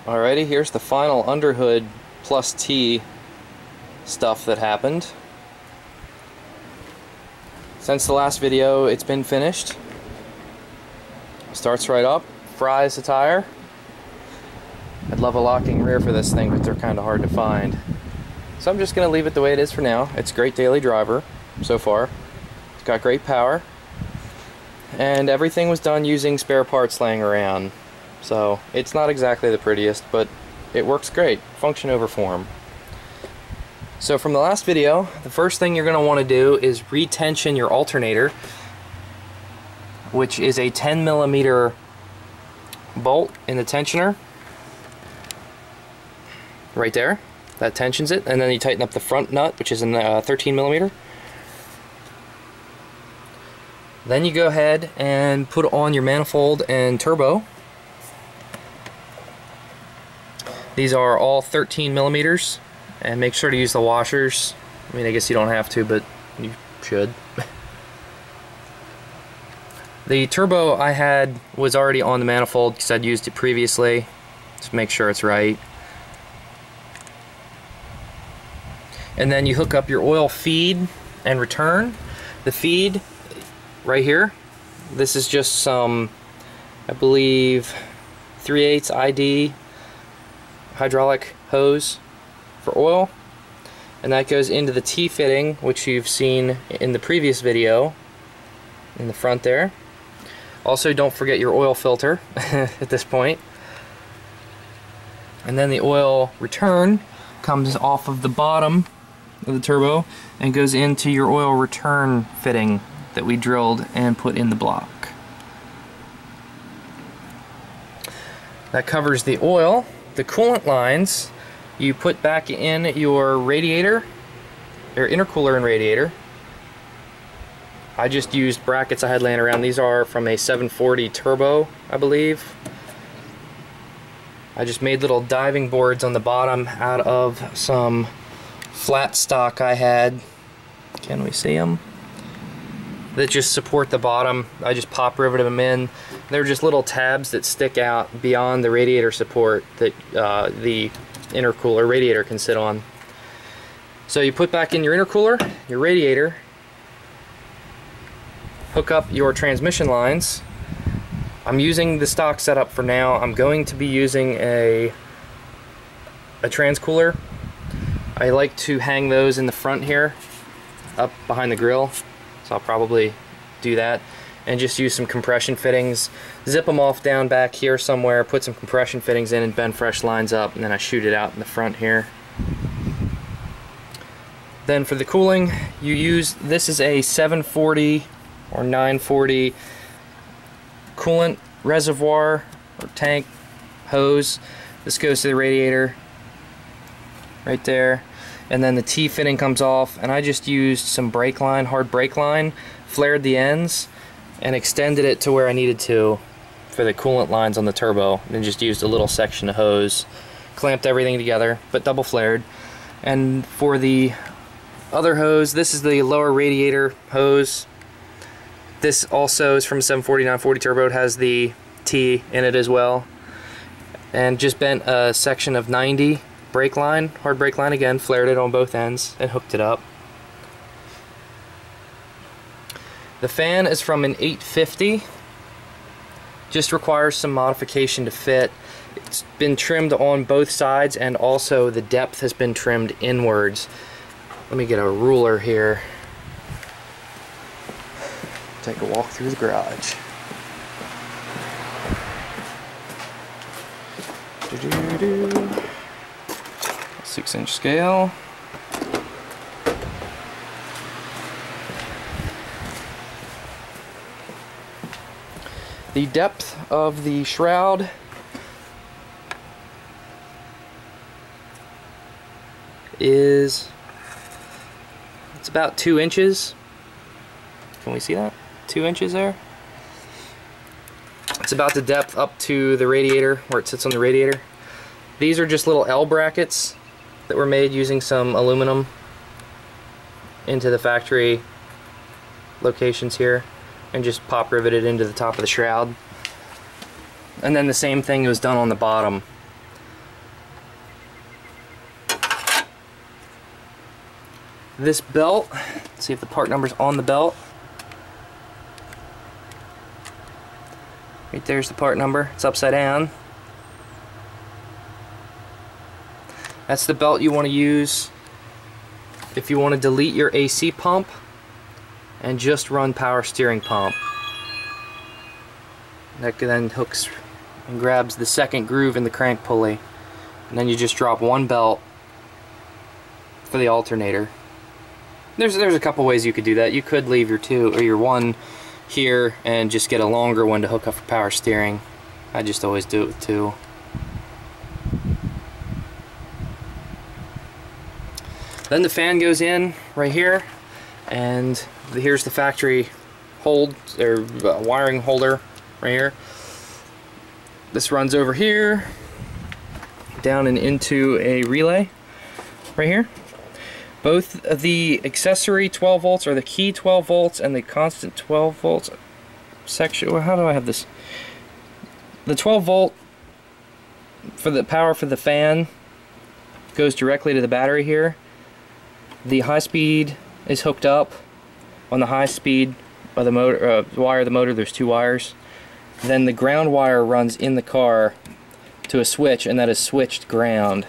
Alrighty, here's the final underhood plus T stuff that happened. Since the last video, it's been finished. Starts right up, fries the tire. I'd love a locking rear for this thing, but they're kind of hard to find. So I'm just going to leave it the way it is for now. It's a great daily driver so far. It's got great power. And everything was done using spare parts laying around. So it's not exactly the prettiest, but it works great. Function over form. So from the last video, the first thing you're going to want to do is retension your alternator, which is a 10mm bolt in the tensioner. Right there. That tensions it. And then you tighten up the front nut, which is in 13mm. Then you go ahead and put on your manifold and turbo. These are all 13mm, and make sure to use the washers. I mean, I guess you don't have to, but you should. The turbo I had was already on the manifold because I'd used it previously. Just make sure it's right. And then you hook up your oil feed and return. The feed right here, this is just some, I believe, 3/8 ID hydraulic hose for oil, and that goes into the T-fitting, which you've seen in the previous video in the front there. Also, don't forget your oil filter at this point. And then the oil return comes off of the bottom of the turbo and goes into your oil return fitting that we drilled and put in the block. That covers the oil. The coolant lines you put back in your radiator, or intercooler and radiator. I just used brackets I had laying around. These are from a 740 turbo, I believe. I just made little diving boards on the bottom out of some flat stock I had. Can we see them? That just support the bottom. I just pop riveted them in. They're just little tabs that stick out beyond the radiator support that the intercooler radiator can sit on. So you put back in your intercooler, your radiator, hook up your transmission lines. I'm using the stock setup for now. I'm going to be using a transcooler. I like to hang those in the front here, up behind the grill. So I'll probably do that and just use some compression fittings, zip them off down back here somewhere, put some compression fittings in and bend fresh lines up, and then I shoot it out in the front here. Then for the cooling, you use, this is a 740 or 940 coolant reservoir or tank hose. This goes to the radiator right there. And then the T-fitting comes off, and I just used some brake line, hard brake line, flared the ends, and extended it to where I needed to for the coolant lines on the turbo, and just used a little section of hose, clamped everything together, but double flared. And for the other hose, this is the lower radiator hose. This also is from 740-940 turbo. It has the T in it as well. And just bent a section of 90 brake line, hard brake line again, flared it on both ends and hooked it up. The fan is from an 850. Just requires some modification to fit. It's been trimmed on both sides, and also the depth has been trimmed inwards. Let me get a ruler here. Take a walk through the garage. 6-inch scale. The depth of the shroud is, it's about 2 inches. Can we see that? 2 inches there. It's about the depth up to the radiator, where it sits on the radiator. These are just little L brackets that were made using some aluminum into the factory locations here, and just pop riveted into the top of the shroud. And then the same thing was done on the bottom. This belt, let's see if the part number's on the belt. Right there's the part number. It's upside down. That's the belt you want to use if you want to delete your AC pump and just run power steering pump. That then hooks and grabs the second groove in the crank pulley, and then you just drop one belt for the alternator. There's a couple ways you could do that. You could leave your two or your one here and just get a longer one to hook up for power steering. I just always do it with two. Then the fan goes in right here, and here's the factory hold or wiring holder right here. This runs over here, down and into a relay right here. Both of the accessory 12 volts or the key 12 volts and the constant 12 volts section. Well, how do I have this? The 12 volt for the power for the fan goes directly to the battery here. The high speed is hooked up on the high speed by the motor wire of the motor. There's two wires. Then the ground wire runs in the car to a switch, and that is switched ground.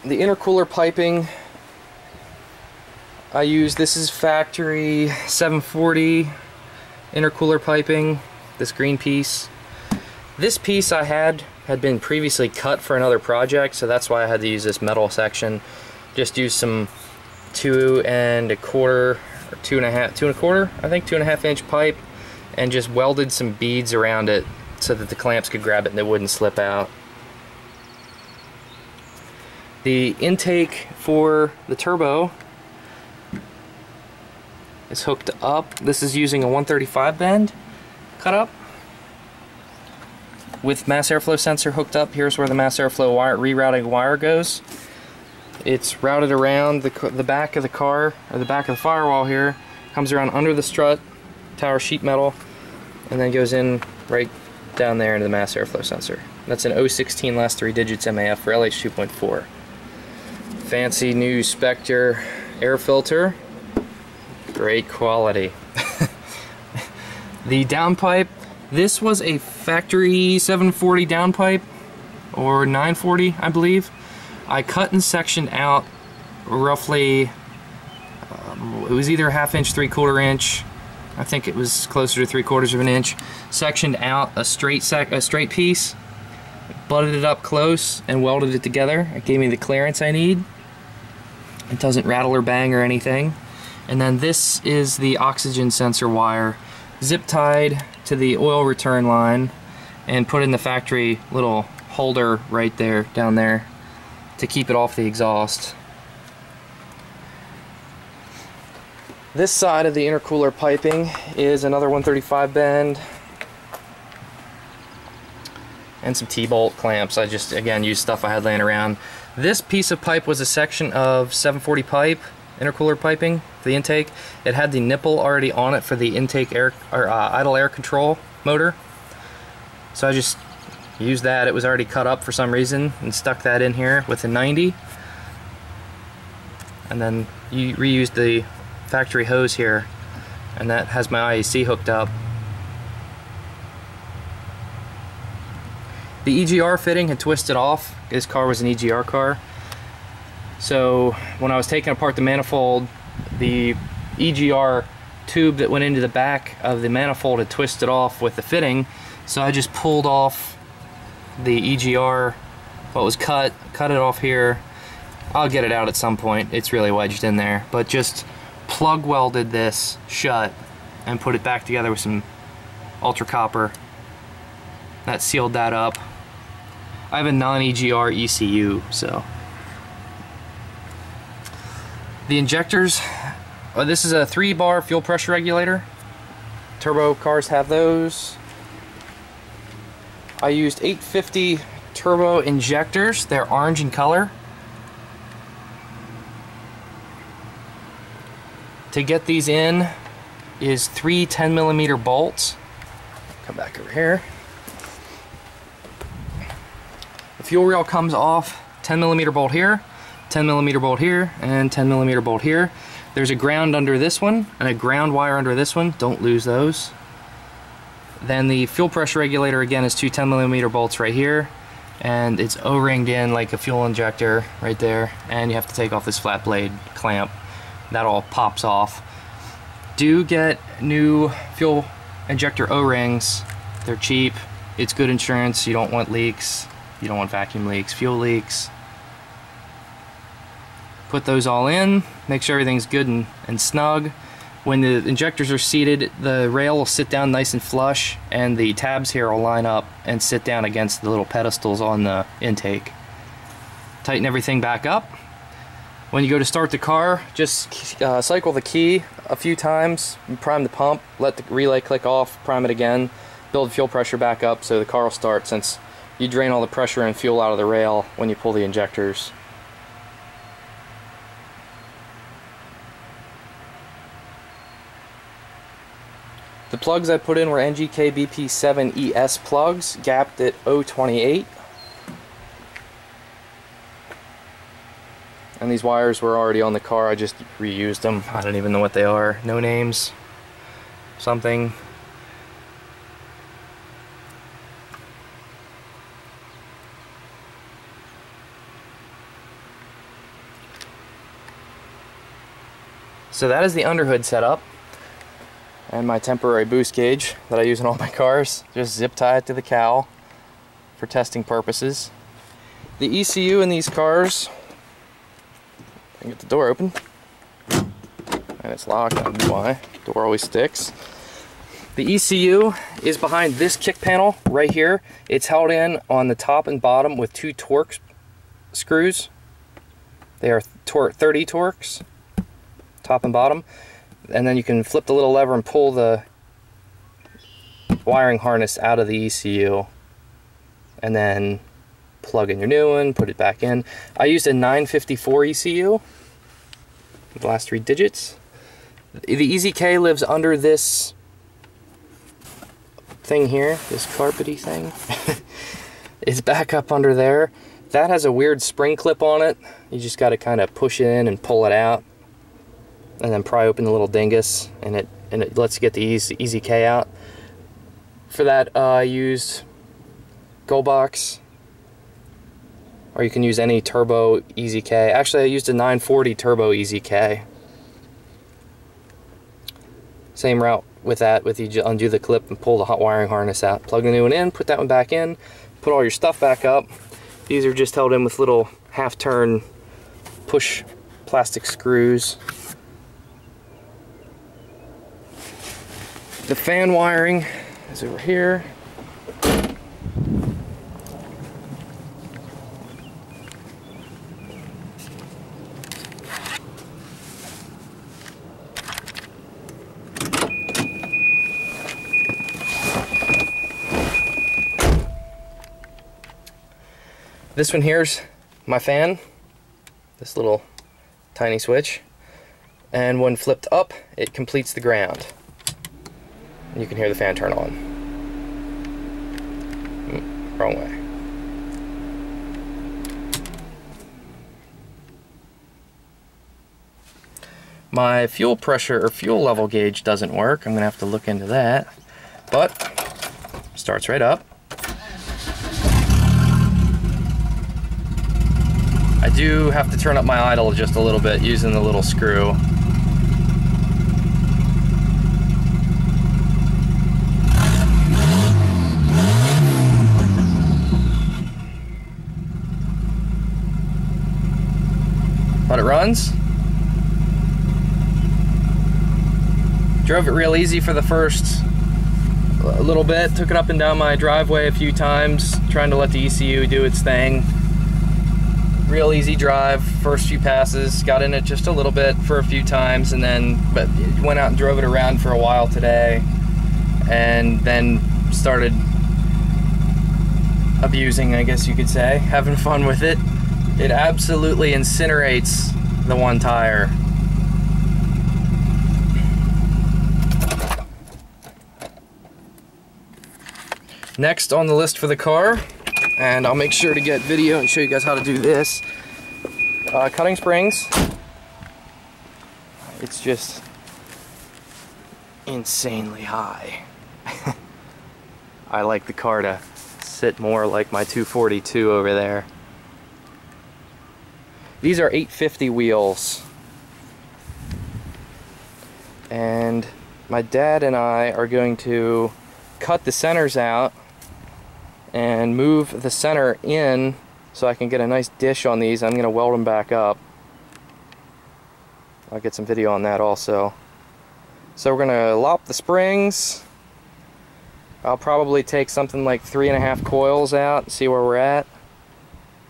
The intercooler piping I use, this is factory 740 intercooler piping, this green piece. This piece I had been previously cut for another project, so that's why I had to use this metal section. Just use some 2 1/4 or 2 1/4, I think 2 1/2 inch pipe, and just welded some beads around it so that the clamps could grab it and it wouldn't slip out. The intake for the turbo is hooked up. This is using a 135 bend cut up with mass airflow sensor hooked up. Here's where the mass airflow wire, rerouting wire goes. It's routed around the back of the car, or the back of the firewall here, comes around under the strut, tower sheet metal, and then goes in right down there into the mass airflow sensor. That's an 016 last 3 digits MAF for LH 2.4. Fancy new Spectre air filter, great quality. The downpipe, this was a factory 740 downpipe, or 940 I believe. I cut and sectioned out roughly, it was either a 1/2 inch, 3/4 inch, I think it was closer to 3/4 of an inch, sectioned out a straight piece, butted it up close and welded it together. It gave me the clearance I need. It doesn't rattle or bang or anything. And then this is the oxygen sensor wire, zip tied to the oil return line and put in the factory little holder right there, down there, to keep it off the exhaust. This side of the intercooler piping is another 135 bend and some T-bolt clamps. I just, again, used stuff I had laying around. This piece of pipe was a section of 740 pipe, intercooler piping, the intake. It had the nipple already on it for the intake air, or idle air control motor. So I just used that. It was already cut up for some reason and stuck that in here with a 90. And then you reused the factory hose here, and that has my IAC hooked up. The EGR fitting had twisted off. This car was an EGR car. So when I was taking apart the manifold, the EGR tube that went into the back of the manifold had twisted off with the fitting. So I just pulled off the EGR, what was cut it off here. I'll get it out at some point. It's really wedged in there. But just plug welded this shut and put it back together with some ultra copper. That sealed that up. I have a non-EGR ECU, so. The injectors, this is a 3-bar fuel pressure regulator. Turbo cars have those. I used 850 turbo injectors. They're orange in color. To get these in is 3 10mm bolts. Come back over here. The fuel rail comes off 10mm bolt here, 10mm bolt here, and 10mm bolt here. There's a ground under this one and a ground wire under this one. Don't lose those. Then the fuel pressure regulator again is two 10mm bolts right here, and it's O-ringed in like a fuel injector right there, and you have to take off this flat blade clamp. That all pops off. Do get new fuel injector O-rings. They're cheap. It's good insurance. You don't want leaks. You don't want vacuum leaks, fuel leaks. Put those all in, make sure everything's good and snug. When the injectors are seated, the rail will sit down nice and flush, and the tabs here will line up and sit down against the little pedestals on the intake. Tighten everything back up. When you go to start the car, just cycle the key a few times, prime the pump, let the relay click off, prime it again, build fuel pressure back up so the car will start, since you drain all the pressure and fuel out of the rail when you pull the injectors. The plugs I put in were NGK BP7ES plugs, gapped at 0.28. And these wires were already on the car, I just reused them. I don't even know what they are. No names. Something. So that is the underhood setup. And my temporary boost gauge that I use in all my cars. Just zip tie it to the cowl for testing purposes. The ECU in these cars, I can get the door open, and it's locked, I don't know why, door always sticks. The ECU is behind this kick panel right here. It's held in on the top and bottom with two Torx screws. They are 30 Torx, top and bottom. And then you can flip the little lever and pull the wiring harness out of the ECU, and then plug in your new one, put it back in. I used a 954 ECU, the last 3 digits. The EZK lives under this thing here, this carpety thing. It's back up under there. That has a weird spring clip on it. You just got to kind of push it in and pull it out, and then pry open the little dingus, and it lets you get the EZK out. For that, I used Goldbox, or you can use any turbo EZK. Actually, I used a 940 turbo EZK. Same route with that, you undo the clip and pull the hot wiring harness out. Plug the new one in, put that one back in, put all your stuff back up. These are just held in with little half-turn push plastic screws. The fan wiring is over here. This one here's my fan, this little tiny switch, and when flipped up, it completes the ground. You can hear the fan turn on. Wrong way. My fuel pressure or fuel level gauge doesn't work. I'm gonna have to look into that. But starts right up. I do have to turn up my idle just a little bit using the little screw. But it runs. Drove it real easy for the first little bit. Took it up and down my driveway a few times, trying to let the ECU do its thing. Real easy drive, first few passes. Got in it just a little bit for a few times, and then went out and drove it around for a while today, and then started abusing, I guess you could say, having fun with it. It absolutely incinerates the one tire. Next on the list for the car, and I'll make sure to get video and show you guys how to do this. Cutting springs, it's just insanely high. I like the car to sit more like my 242 over there. These are 850 wheels, and my dad and I are going to cut the centers out and move the center in so I can get a nice dish on these. I'm going to weld them back up. I'll get some video on that also. So we're going to lop the springs. I'll probably take something like 3.5 coils out and see where we're at.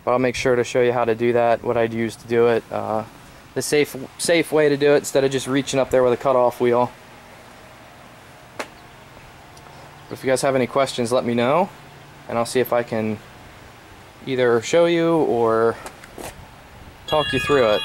But I'll make sure to show you how to do that, what I'd use to do it. The safe way to do it instead of just reaching up there with a cutoff wheel. If you guys have any questions, let me know, and I'll see if I can either show you or talk you through it.